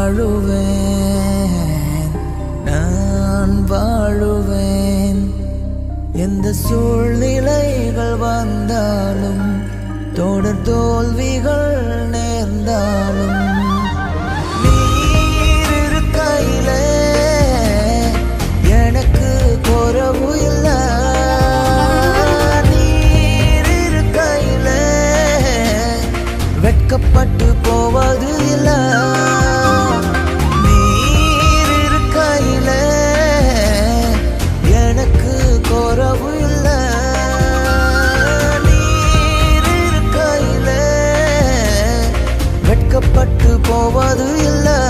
வாழுவேன், நான் வாழுவேன். எந்த சூழ்நிலைகள் வந்தாலும், தொடர் தோல்விகள் நேர்ந்தாலும், நீர் இருக்கையிலே எனக்கு குறைவு இல்லை. நீர் இருக்கையிலே வெட்கப்பட்டு போவது இல்லை. நீர் இருக்கையிலே எனக்கு குறைவு இல்லை. நீர் இருக்கையிலே வெட்கப்பட்டு போவது இல்லை.